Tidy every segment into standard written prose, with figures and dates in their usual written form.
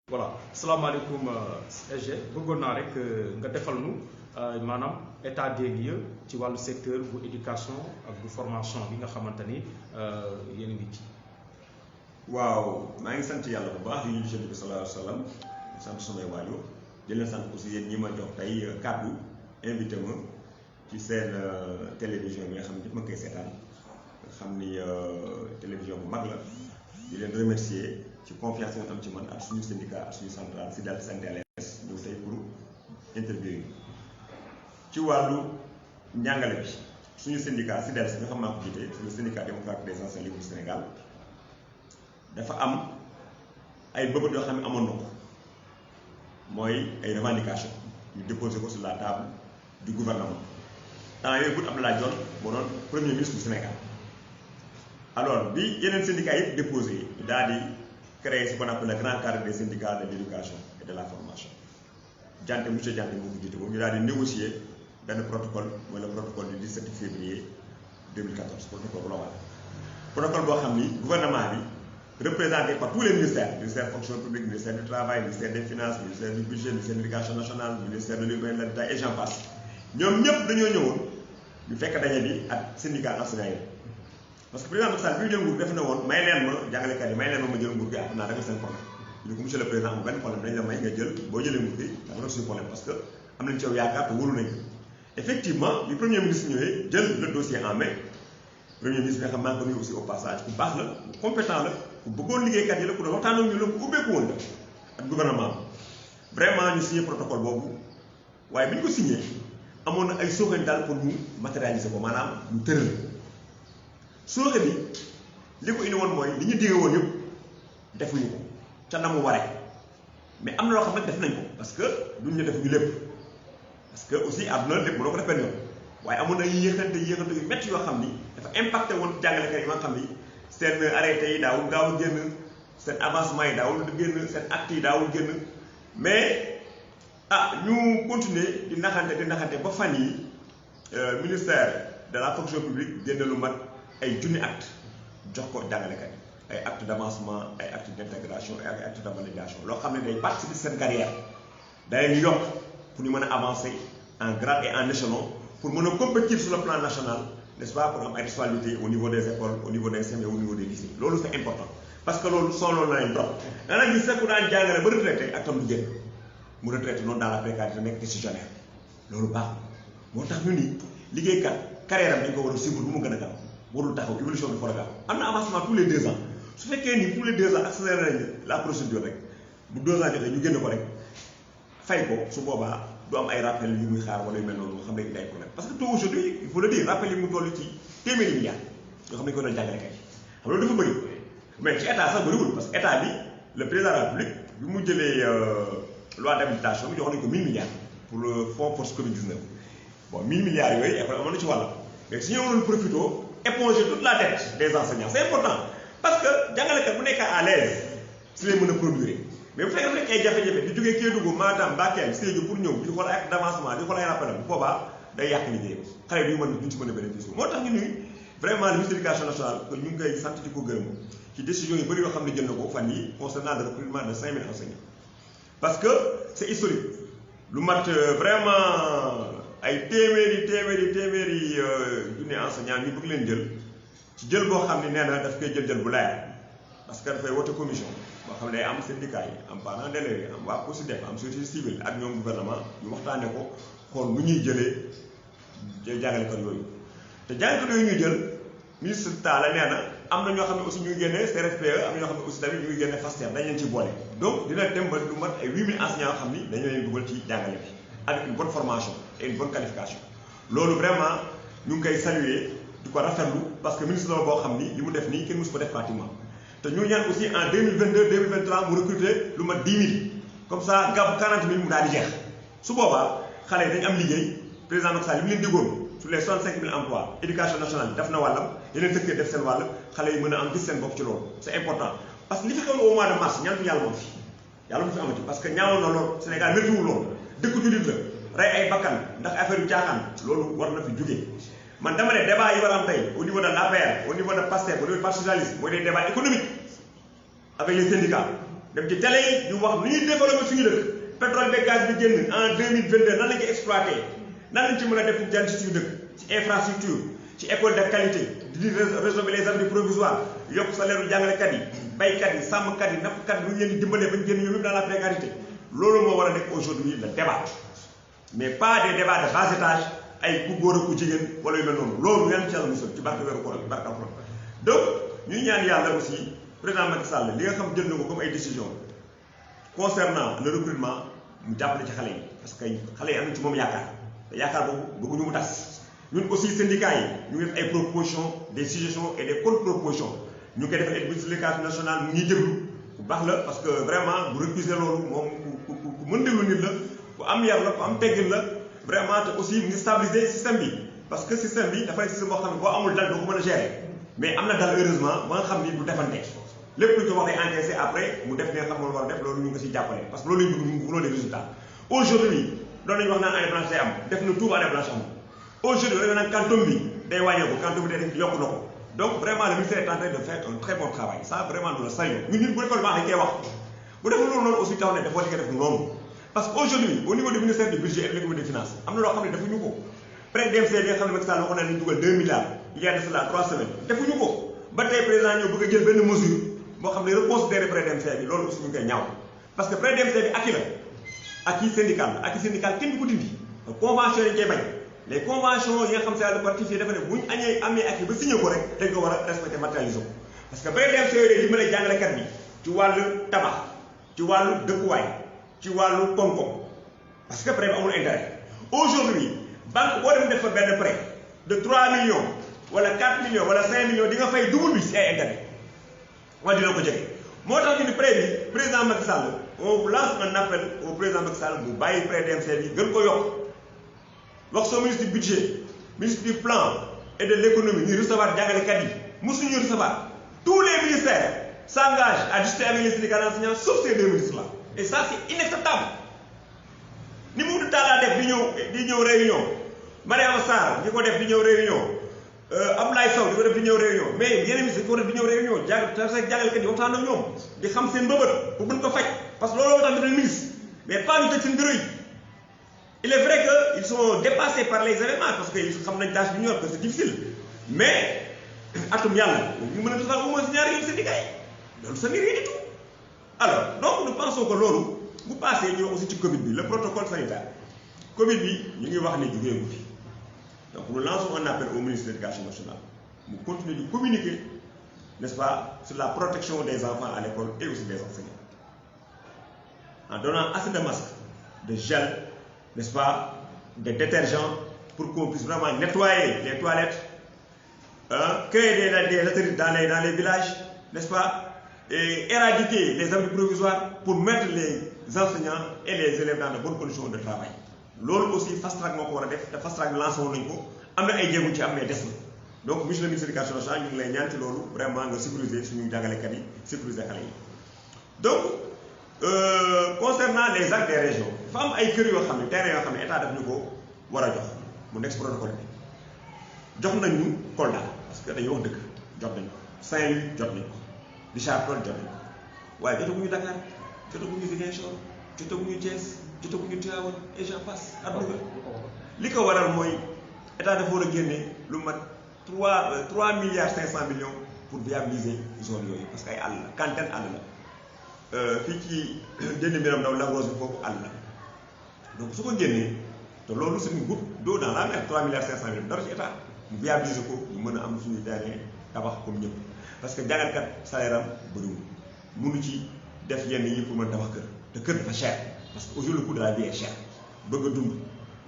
voilà salaamaaleykum SG bëggoon naa rek nga defal nu maanaam état des lieux ci wàllu secteur bu éducation ak bu formation bi nga xamante ni yéen a ngi ci. waaw maa ngi sant yàlla bu baax di nuyu Yonent bi sallallahu alayhi wa sallam di sant samay waajur di leen sant aussi yéen ñi ma jox tey kàddu invité ma ci seen télévision bi nga xam ne ñëpp ma koy seetaan nga xam ni télévision bu mag la di leen remercier ci confiance yi nga am ci man ak suñu syndicat ak suñu centrale SYDALS SNTLS ñëw tey pour interview yi ci wàllu njàngale bi suñu syndicat SYDALS nga xam maa ko jiite c'est le syndicat démocratique des enseignants libres du Sénégal dafa am ay bëbët yoo xam ne amoon na ko mooy ay revendications ñu déposé ko sur la table du gouvernement temps yooyu bu Abdoulaye Dione moo doon premier ministre du Sénégal alors bi yeneen syndicats yëpp déposé daal di créer ce qu'on appelle le grand cadre des syndicats de l'éducation et de la formation monsieur Diante moo ko jiite woon ñu daal di négocier benn protocole mooy le protocole du 17 février 2014 protocole global protocole boo xam ni gouvernement bi représenté par tous les ministère fonction publique, ministère du travail, ministère des finances, ministère du budget, ministère de l'éducation nationale, ministère de l'urbanisme, de l'habitat et j'en passe. ñoom ñëpp dañoo ñëwoon ñu fekk daje bi ak syndicat enseignants yi parce que président Macky Sall bi ñu jël nguur def na woon may leen ma jàngalekat yi may leen ma jël nguur gi ak naa rek seen problème ñu ko monsieur le président amul benn problème dañ la may nga jël boo jëlee nguur gi dafa nekk suñu problème parce que am nañ ci yow yaakaar te wóolu nañ effectivement bi premier ministre ñëwee jël le dossier en main premier ministre bi nga xam maa ngi ko nuyu aussi au passage ku baax la ku compétent la ku bëggoon liggéeykat yi la ku doon waxtaan ak ñu la ku ubbeeku woon la ak gouvernement vraiment ñu signé protocole boobu waaye bi ñu ko signé amoon na ay sooxañ daal pour ñu matérialiser ko maanaam ñu tëral sooxe bi li ko indi woon mooy li ñu digge woon yëpp defuñu ko ca na mu waree mais am na loo xam ne def nañ ko parce que duñ ñu def ñu lépp parce que aussi àdduna lépp mënoo ko def benn yoon waaye amoon na yéexante yu métti yoo xam ni dafa impacté woon jàngalekat yi nga xam ni seen arrêté yi daawul gaaw a génn seen avancement yi daawul génn seen actes yi daawul génn mais ñu continuer di naxante ba fan yi ministère de la fonction publique génn lu mat ay junni acte jox ko jàngalekat yi ay acte d'avancement ay acte d'intégration et ay acte de validation loo xam ne day participer seen carrière day ñu yokk pour ñu mën a avancer en grade et en échelon pour mën a compétir sur le plan national n'est-ce pas pour am ay responsabilité au niveau des écoles au niveau des CEM et au niveau des lycées loolu c'est important parce que loolu sonaloon na leen trop dana gis sax ku daan jàngale ba retraité ak tam du génn mu retraité noonu dans la précarité nekk décisionnaire loolu baaxul moo tax ñu ni liggéeykat carrière am dañ ko war a suivre bu mu gën a gaaw warul taxaw évolution bi war a gaaw am na avancement tous les 2 ans su fekkee ni tous les 2 ans accéléré nañ la procédure rek bu 2 ans jotee ñu génn ko rek fay ko su boobaa du am ay rappel yu muy xaar wala yu mel noonu nga xam ne day problème parce que taux aujourd'hui il faut le dire rappel yi mu toll ci téeméeri milliards yoo xam ne ko doon jàngale kay xam loolu dafa bëri mais ci état sax bëriwul parce que état bi le président de la République bi mu jëlee loi d'habilitation bi joxoon nañu ko 1000 milliards pour le fonds force Covid 19 bon 1000 milliards yooyu école amoon na ci wàll mais su ñu waroon profité éponger toute la dette des enseignants c'est important parce que jàngalekat bu nekk à l'aise si lay mën a produire mais bu fekkee nekk ay jafe-jafe di jógee Kédougou Matam Bakel Sédhiou pour ñëw di xool ay acte d'avancement di xool ay rappel bu boobaa day yàq liggéey xale bi duñ ci mën a bénéficier moo tax ñu nuy vraiment le ministre de l'éducation nationale que ñu ngi koy sant di ko gërëm ci décision yu bëri yoo xam ne jël na ko fan yi concernant le recrutement de 5000 enseignants parce que c'est historique lu mat vraiment ay téeméeri junni enseignants ñu bëgg leen jël ci jël boo xam ne nee na daf koy jël bu leer parce que dafay wote commission boo xam ne day am syndicat yi am parents d'élèves am waa COSYDEP am société civile ak ñoom gouvernement ñu waxtaane ko xool nu ñuy jëlee jàngalekat yooyu te jàngalekat yooyu ñuy jël ministre Talla nee na am na ñoo xam ne aussi ñu ngi génne CRFPE am na ñoo xam ne aussi tamit ñu ngi génne FASTEF dañ leen ci boole donc dina dem ba lu mat ay 8000 enseignants yoo xam ni dañu leen dugal ci jàngale bi avec une bonne formation et une bonne qualification loolu vraiment ñu ngi koy saluer di ko rafetlu parce que ministre la boo xam ni li mu def nii kenn mosu ko def pratiquement te ñu ñaan aussi en 2022 2023 mu recruter lu mat 10 000 comme ça gàpp 40 000 mu daal di jeex su boobaa xale yi dañu am liggéey président Macky Sall li mu leen diggoon sur les 65 000 emplois éducation nationale def na wàllam yeneen secteur def seen wàll xale yi mën a am gis seen bopp ci loolu c'est important parce que li fi xew au mois de mars ñaantu yàlla moom fi yàlla mu fi amati parce que ñaawoon na lool Sénégal méttiwul loolu dëkk jullit la rey ay bakkan ndax affaire yu caaxaan loolu war na fi jógee man dama ne débat yi war a am tey au niveau de l'APR au niveau de PASTEF au niveau du parti socialiste mooy des débats économiques avec les syndicats dem ci télé yi di wax nu ñuy développé suñu dëkk pétrole bi gaz bi génn en 2022 nan lañ ko exploité nan lañ ci mën a def jàng ci suñu dëkk ci infrastructure ci école de qualité di résorber les abris provisoires yokk salaire u jàngalekat yi baykat yi sàmmkat yi nappkat yi nu ñu leen di dimbalee bañ génn ñoom ñëpp dans la précarité loolu moo war a nekk aujourd'hui le débat mais pas des débats de bas étage ay ku góor ak ku jigéen wala yu mel noonu loolu yan ci yàlla musal ci barke weeru koor bi barke alxuraan donc ñuy ñaan yàlla aussi président Macky Sall li nga xam jël na ko comme ay décision concernant le recrutement mu jàppale ci xale yi parce que xale yi am na ci moom yaakaar te yaakaar boobu bëgguñu mu tas ñun aussi syndicats yi ñu ngi def ay propositions des suggestions et des contre-propositions ñu ngi koy defal ministre de l'éducation nationale mu ngi déglu bu baax la parce que vraiment bu récuser loolu moom ku mën déglu nit la ku am yar la ku am teggin la vraiment te aussi mu ngi stabiliser système bi parce que système bi dafa nekk système boo xam ne boo amul dal doo ko mën a gérer mais am na dal heureusement ba nga xam ni du defante lépp lu ñu ko wax day encaissé après mu def li nga xam ne war a def loolu ñu ngi ko siy jàppale parce que loolu lañ bëgg ñu voulons des résultats aujourd'hui doon nañu wax naan année blanche day am def na tout année blanche am aujourd'hui dañu naan quantum bi day wàññeeku quantum bi day def yokku na ko donc vraiment le ministère est en train de faire un très bon travail ça vraiment nous le saluons ñun bu defoon baax dañ koy wax bu deful loolu noonu aussi taw ne dafa li nga def noonu parce que aujourd'hui au niveau du ministère du budget et de l'économie des finances am na loo xam ne defuñu ko prêt DMC bi nga xam ne Macky Sall waxoon na ni dugal 2 milliards il y a de cela 3 semaines defuñu ko ba tey président ñëw bëgg a jël benn mesure boo xam ne reconsidéré prêt DMC bi loolu aussi ñu ngi koy ñaaw parce que prêt DMC bi acquis la acquis syndical la acquis syndical kenn du ko dindi convention yi koy bañ les conventions yi nga xam ne dafa ratifié dafa ne bu ñu amee acquis ba signé ko rek dañ ko war a respecté matérialiser ko parce que prêt DMC yooyu li ma lay jàngalekat bi ci wàllu tabax ci wàllu dëkkuwaay ci wàllu koom-koom parce que prêt bi amul intérêt aujourd'hui banque boo dem def fa benn prêt de 3 millions wala 4 millions wala 5 millions di nga fay double bi si ay intérêt wala dina ko jege moo tax ñu ni prêt bi président Macky Sall on lance un appel au président Macky Sall mu bàyyi prêt DMC bi gën ko yokk wax soo ministre du budget ministre du plan et de l'économie ñuy recevoir jàngalekat yi mosuñu recevoir tous les ministères s'engagent à discuter avec les syndicats d'enseignants sauf ces 2 ministres là et ça c'est inacceptable ni mu taalaa def di ñëw réunion Mariama Sarr ñi ko def di ñëw réunion Abdoulaye Sow di ko def di ñëw réunion mais yeneen ministre di ko def di ñëw réunion jàngalekat yi waxtaan ak ñoom di xam seen mbëbët pour mën ko faj parce que loolu tax ñu ministre mais pas ñu tëj seen bureau yi il est vrai que ils sont dépassés par les événements parce que xam nañ tâche bi ñu yor que c'est difficile mais atum yàlla ñu mën a defal au moins ñaari yoon syndicat yi loolu ça n'est rien du tout alors donc nous pensons que loolu bu passé ñu wax aussi ci Covid bi le protocole sanitaire Covid bi ñu ngi wax ne jógeegu fi donc nous lançons un appel au ministre de l'Éducation nationale mu continuer de communiquer n'est-ce pas sur la protection des enfants à l'école et aussi des enseignants en donnant assez de masques de gel n'est-ce pas de détergents pour qu'on puisse vraiment nettoyer les toilettes créer des latérite dans les villages n'est-ce pas et éradiquer les abris provisoires pour mettre les enseignants et les élèves dans de bonnes conditions de travail loolu aussi fast track moo ko war a def te fast track bi lancé woon nañu ko am na ay jéego ci am mais des na donc monsieur le ministre de l'Éducation nationale ñu ngi lay ñaan ci loolu vraiment nga sécuriser suñu jàngalekat yi sécuriser xale yi donc concernant les actes des régions dafa am ay kër yoo xam ne terrain yoo xam ne état daf ñu ko war a jox mu nekk protocole bi jox nañu Kolda parce que dañuy wax dëgg jox nañu ko Saint-Louis jot nañu ko Richard Toll jot nañu ko waaye jotaguñu Dakar jotaguñu Ziguinchor jotaguñu Thiès jotaguñu Tivaouane et j'en passe ak Louga li ko waral mooy état dafa war a génne lu mat 3 milliards 500 millions pour viabiliser zone yooyu parce que ay àll la Kantène àll la fii ci jënd mbiram ndaw Lac Rose bi foofu àll la donc su ko génnee te loolu c'est une goutte d'eau dans la mer 3 milliards 500 millions dara ci état mu viabiliser ko ñu mën a am suñu terrain tabax comme ñëpp parce que jàngalkat salaire am bëriwul mënu ci def yenn yi pour mën a tabax kër te kër dafa cher parce que aujourd'hui le coût de la vie est cher bëgg a dund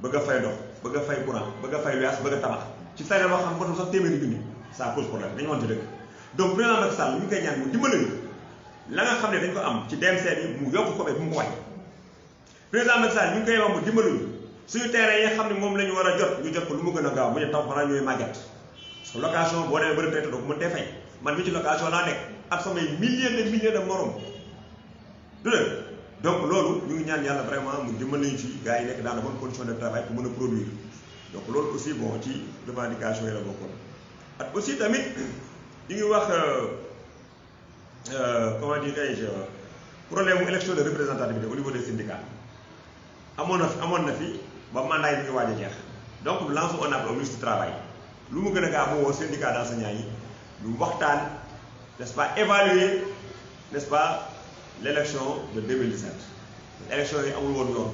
bëgg a fay ndox bëgg a fay courant bëgg a fay luyaas bëgg a tabax ci salaire boo xam ne sax téeméeri junni ça pose problème dañu wante dëgg donc président Macky Sall ñu koy ñaan mu dimbali ñu la nga xam ne dañ ko am ci DMC bi mu yokk ko ba bu mu ko wàññi président Macky Sall ñu ngi koy wax mu dimbali ñu suñu terrain yi nga xam ne moom la ñu war a jot ñu jot ko lu mu gën a gaaw mu ñu taw xanaa ñooy màgget parce que location boo demee ba retraité doo ko mën tee fay man mi ci location laa nekk ak samay milliers de morom du dëgg donc loolu ñu ngi ñaan yàlla vraiment mu dimbali ñu ci gars yi nekk dans de bonnes conditions de travail pour mën a produire donc loolu aussi bon ci revendication yi la bokkoon ak aussi tamit ñu ngi wax comment dirais-je problème mu élection de représentativité au niveau des syndicats amoon na fi ba mandat yi mi ngi waaj a jeex donc nous lançons un appel au ministre du travail lu mu gën a gaaw mu woo syndicat d'enseignants yi ñu waxtaan n'est-ce pas évaluer n'est-ce pas l'élection de 2017 élection yi amul woon yoon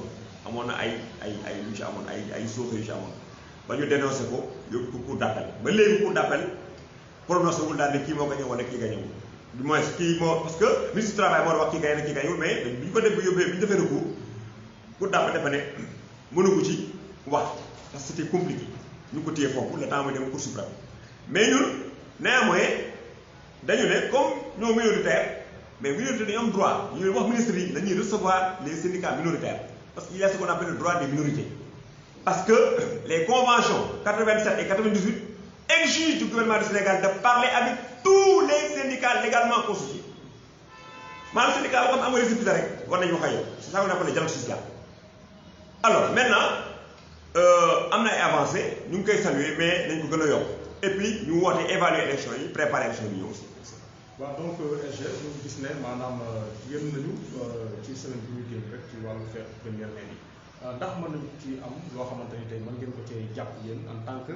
amoon na ay lu ci amoon ay sooxe yu ci amoon ba ñu dénoncé ko yóbbu ko cour d'appel ba léegi cour d'appel prononcé wul daal ne kii moo gagné wala kii gagné wul du moins kii moo parce que ministre du travail moo wax kii gagné na kii gagné wul mais bi ñu ko def ba yóbbee bi ñu defee recours cour d'appel dafa ne mënagu ci wax parce que c'était compliqué ñu ko téye foofu le temps muy dem cour suprême mais ñun néanmoins dañu ne comme ñoo minoritaire mais minorité dañu am droit ñu wax ministre yi dañuy recevoir les syndicats minoritaires parce qu'il y a ce qu'on appelle le droit des minorités parce que les conventions 87 et 98 exigent du gouvernement du Sénégal de parler avec tous les syndicats légalement constitués maanaam syndicat boo xam ne am nga récépissé rek war nañu wax ak yow c'est ça qu'on appelle le dialogue social. Alors maintenant am na ay avancées ñu ngi koy saluer mais nañ ko gën a yokk et puis ñu woote évaluer élection yi préparer élection yi ñëw aussi. waaw donc SG ñu gis ne maanaam yéen nañu ci semaine bi ñu génn rek ci wàllu fête première mai bi ndax mën nañu ci am loo xamante ni tey mën ngeen ko cee jàpp yéen en tant que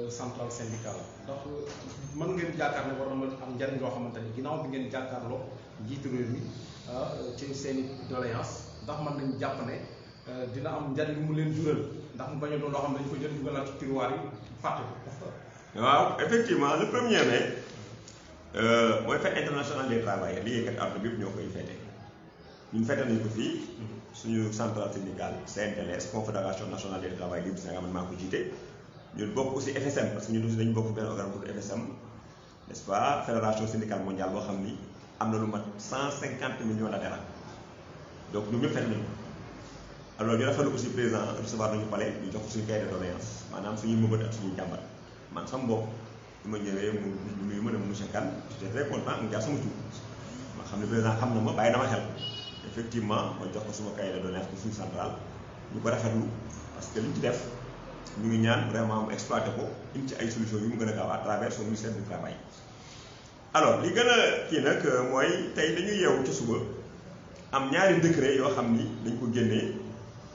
centrale syndicale ndax mën ngeen jàkkaar ne war na mën am njariñ loo xamante ni ginnaaw bi ngeen jàkkaarloo njiitu réew mi ci seen i doléance ndax mën nañu jàpp ne dina am njariñ mu leen jural ndax mu bañ a doon loo xam ne dañu ko jël dugalaat ci tiroir yi fàtte ko. waaw effectivement le 1er mai mooy fête internationale des travailleurs liggéeykat àdduna bi yëpp ñoo koy fêté ñun fêté nañu ko fii suñu centrale syndicale CNTLS confédération nationale des travailleurs du Sénégal man maa ko jiite ñun bokk aussi FSM parce que ñun aussi dañu bokk benn organe pour FSM n'est-ce pas fédération syndicale mondiale boo xam ni am na lu mat 150 millions d'adhérents donc ñun ñëpp fêté nañu ko alors ñu rafetlu aussi président recevoir nañu palais ñu jox ko suñu cahier de doléance maanaam suñuy mëbët ak suñuy jàmbat man sama bopp bi ma ñëwee mu nuyu ma ne monsieur Kane j'étais très content mu jaar sama tur ma xam ne président xam na ma bàyyi na ma xel effectivement ma jox ko suma cahier de doléance pour suñu centrale ñu ko rafetlu parce que li ñu ci def ñu ngi ñaan vraiment mu exploité ko indi ci ay solutions yu mu gën a gaaw à travers son ministère du travail. alors li gën a kii nag mooy tey dañuy yeewu ci suba am ñaari décret yoo xam ni dañ ko génnee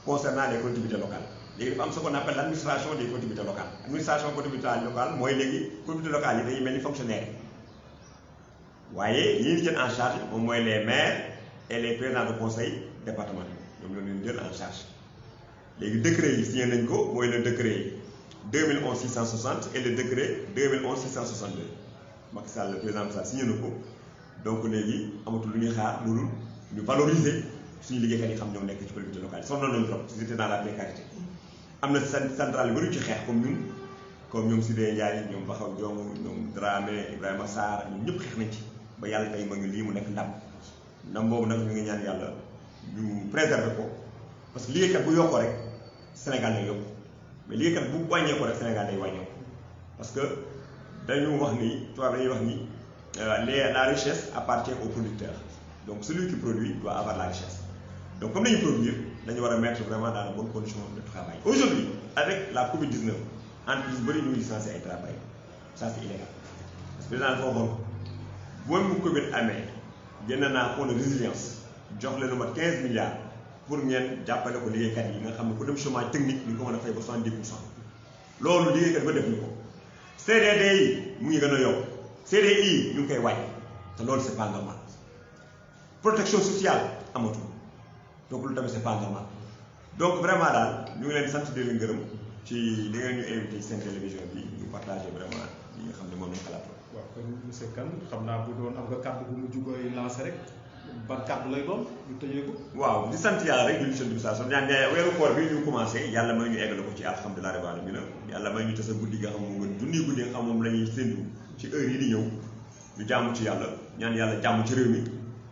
concernant les collectivités locales léegi dafa am ce qu'on appelle l'administration des collectivités locales administration collectivité locale mooy léegi collectivités locales yi dañuy mel ni fonctionnaire waaye yi ñu jël en charge moom mooy les maires et les présidents de conseil départementaux ñoom ñoo leen jël en charge léegi décret yi signé nañ ko mooy le décret 2011 660 et le décret 2011 662 Macky Sall le président Macky Sall signé na ko donc léegi amatul lu ñuy xaar loolu ñu valoriser suñu liggéeykat yi xam ñoo nekk ci collectivité locale yi sonnoon nañu trop c'était dans la précarité am na centrale yu bëri ci xeex comme ñun comme ñoom Sidé Ndiaye ñoom Baxaw Diong ñoom Dramé Ibrahima Sarr ñun ñëpp xeex nañ ci ba yàlla tey ma ñu lii mu nekk ndam boobu nag ñu ngi ñaan yàlla ñu préserver ko parce que liggéeykat bu yokkoo rek Sénégal day yokku mais liggéeykat bu wàññeekoo rek Sénégal day wàññeeku parce que dañu wax ni tubaab dañuy wax ni la richesse appartient au producteur donc celui qui produit doit avoir la richesse. Donc comme nous produire, nous devons mettre vraiment dans de bonnes conditions de travail. Aujourd'hui, avec la COVID-19, entreprise bëri ñu licencié ay travail ça c'est illégal. Parce que président dafa waxoon boo mu COVID amee génn naa fonds de résilience jox leen lu mat 15 milliards pour ngeen jàppale ko liggéeykat yi nga xam ne ku dem chômage technique ñu ko mën a fay ba 70%. loolu liggéeykat ba def ñu ko CDD yi mu ngi gën a yokk CDI ñu ngi koy wàññi te loolu c'est pas normal protection sociale amatul. donc lu tamit c'est pas normal donc vraiment daal ñu ngi leen sant di leen gërëm ci li ngeen ñu invité ci seen télévision bi ñu partagé vraiment li nga xam ne moom lañ xalaat. waaw kon monsieur Kane xam naa bu doon am nga kàddu bu mujj koy lancé rek ban kàddu lay doon ñu tëjee ko. waaw di sant yàlla rek di leen sant ñaan weeru koor bi ñu commencé yàlla may ñu eggale ko ci alhamdulilah rabbil alamin yàlla may ñu tasa guddi nga xam moom gën junniy guddi nga xam moom la ñuy séntu ci heure yi di ñëw ñu jàmm ci yàlla ñaan yàlla jàmm ci réew mi.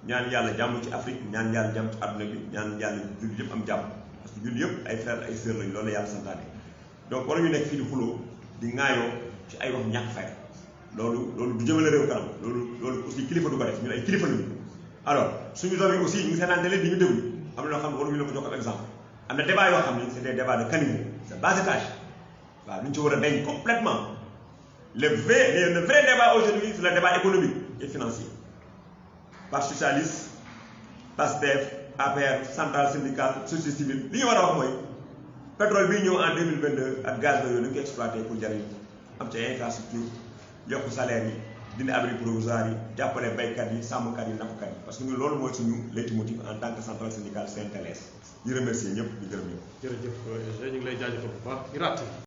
ñaan yàlla jàmm ci Afrique ñaan yàlla jàmm ci àdduna bi ñaan yàlla jullit yëpp am jàmm parce que jullit yëpp ay frères ay sœurs lañu loolu la yàlla santaane donc war ñu nekk fii di xuloo di ŋaayoo ci ay wax ñàkk fay loolu du jëmale réew kanam loolu aussi kilifa du ko def ñun ay kilifa lañu alors suñu doom yi aussi ñu ngi seetaan télé di ñu déglu am na loo xam ne waruñu la ko jox comme exemple am na débat yoo xam ne c'est des débats de caniveau de bas étage waaw lu ñu ci war a dañ complètement le vrai débat aujourd'hui c'est le débat économique et financier. Parti socialiste PASTEF APR centrale syndicale société civile li ñu war a wax mooy pétrole bi ñëw en 2022 ak gaz yooyu nañu ko exploité pour jariñ am ci infrastructure yokk salaire yi dindi abri provisoire yi jàppale baykat yi sàmmkat yi nappkat yi parce que ñun loolu mooy suñu leitmotiv en tant que centrale syndicale CNTLS di remercier ñëpp di gërëm ñëpp. jërëjëf ñu ngi lay jaajëfal bu baax.